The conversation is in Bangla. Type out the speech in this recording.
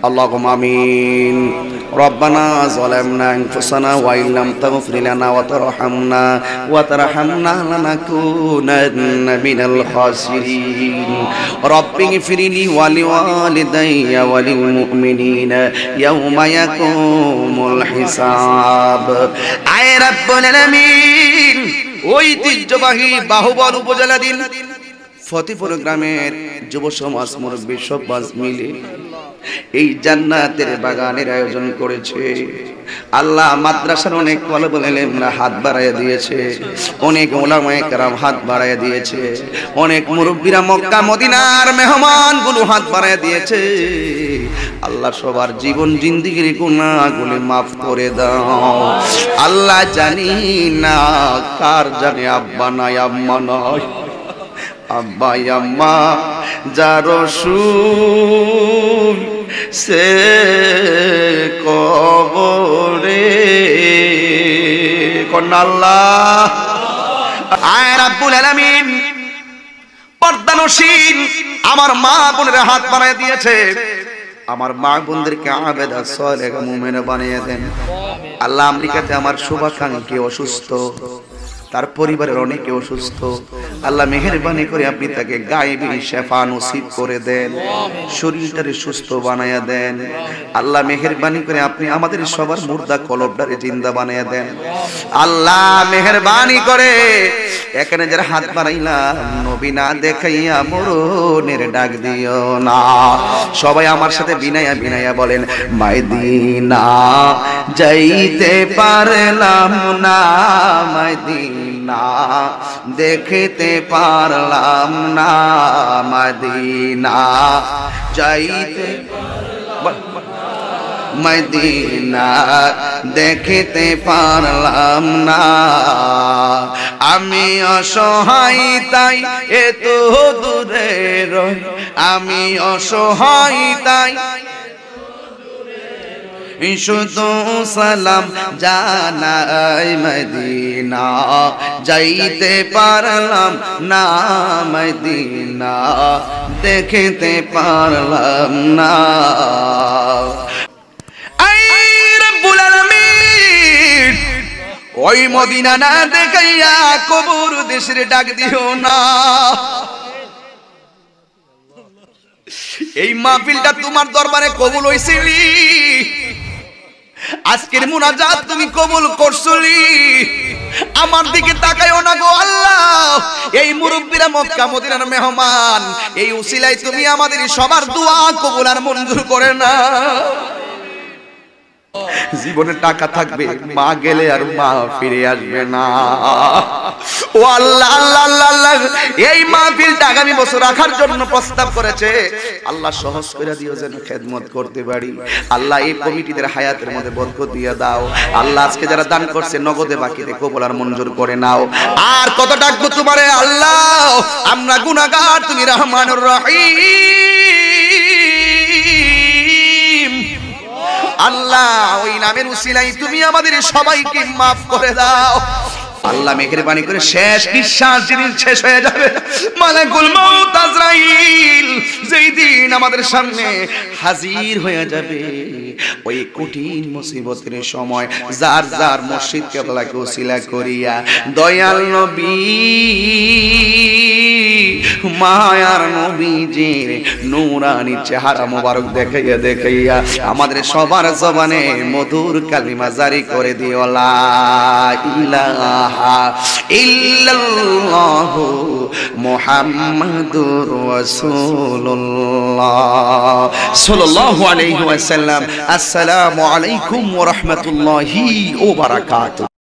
اللهم آمين ربنا ظلمنا أنفسنا وإن لم تغفر لنا وترحمنا لنكونن من الخاسرين رب اغفر لي ولوالدي وللمؤمنين يوم يقوم الحساب আয় রব্বুল আলামিন ঐতিহ্যবাহী বাহুবল উপজেলাধীন ফতেপুর গ্রামের যুব সমাজ মুরব্বী সবাই মিলে এই জান্নাতের বাগানের আয়োজন করেছে। আল্লাহ মাদ্রাসার অনেক তালেবুল ইলমরা হাত বাড়ায় দিয়েছে, অনেক উলামায়ে কেরাম হাত বাড়ায় দিয়েছে, অনেক মুরব্বিরা মক্কা মদিনার মেহমানগুলো হাত বাড়ায় দিয়েছে। আল্লাহ সবার জীবন জিন্দেগির গুনাহগুলো maaf করে দাও। আল্লাহ জানি না কার জানে আব্বা নাই আম্মা নাই, আব্বা আম্মা যার রসূল সে কবরে কোন আল্লাহ। আয় রাব্বুল আলামিন পর্দানশীন আমার মা বোনেরা হাত বাড়ায় দিয়েছে, আমার মা বোনদেরকে আবেদা সালেহা মুমিনা বানিয়ে দেন। আল্লাহ আমেরিকাতে আমার শুভাকাঙ্ক্ষী অসুস্থ, তার পরিবারের অনেকে অসুস্থ, আল্লাহ মেহেরবানি করে আপনি তাকে গায়েবী শেফা নসিব করে দেন, শরীরটারে সুস্থ বানায়া দেন। আল্লাহ মেহেরবানি করে আপনি আমাদের সবার মুর্দা কলবটারে জিন্দা বানায়া দেন। আল্লাহ মেহেরবানি করে এখানে যারা হাত বাড়াইলাম নবী না দেখাইয়া মরণের ডাক দিও না। সবাই আমার সাথে বিনায়া বিনায়া বলেন, মদিনা যাইতে পারলাম না, মদিনা দেখতে পারলাম না, মদিনা যাইতে মদিনা দেখতে পারলাম না। আমি অসহায় তাই এত দূরে রই, আমি অসহায় তাই শুধু সালাম জানাই, মদিনা যাইতে পারলাম না, মদিনা দেখতে পারলাম না। ওই মদিনা না দেখাইয়া কবর দেশের ডাক দিও না। এই মাহফিলটা তোমার দরবারে কবুল হইছিলি, আজকের মুনাজাত তুমি কবুল করছলি। আমার দিকে তাকায়ও না গো আল্লাহ, এই মুরব্বিরা মক্কা মদিনার মেহমান, এই উসিলায় তুমি আমাদের সবার দোয়া কবুল আর মঞ্জুর করে না। জীবনে টাকা থাকবে, মা গেলে আর মা ফিরে আসবে না। ও আল্লাহ আল্লাহ আল্লাহ আল্লাহ, এই মাহফিলটা আগামী বছর রাখার জন্য প্রস্তাব করেছে, আল্লাহ সহজ করে দিও যেন খেদমত করতে পারি। আল্লাহ এই কমিটিদের হায়াতের মধ্যে বরকত দিয়ে দাও। আল্লাহ আজকে যারা দান করছে নগদে বাকিতে কবুল আর মঞ্জুর করে নাও। আর কত ডাকবো তোমারে আল্লাহ, আমরা গুনাহগার, তুমি রহমানুর রহিম। আল্লাহ ওই নামের উসিলায় তুমি আমাদের সবাইকে maaf করে দাও। আল্লাহ মেহেরবানি করে শেষ নিঃশ্বাস যেদিন শেষ হয়ে যাবে, মালাকুল মউত আজরাইল যেই দিন আমাদের সামনে হাজির হয়ে যাবে, ওই কঠিন মুসিবতের সময় যার যার মসজিদ কেবলাকে ওসিলা করিয়া দয়াল নবী মায়ার নবীজির নূরানি চেহারা মোবারক দেখাইয়া দেখাইয়া আমাদের সবার জবানে মধুর কালিমা জারি করে দিও, লা ইলাহা ইল্লাল্লাহু মুহাম্মাদুর রাসূলুল্লাহ সাল্লাল্লাহু আলাইহি ওয়াসাল্লাম। আসসালামু আলাইকুম ওয়া রাহমাতুল্লাহি ওয়া বারাকাতুহু।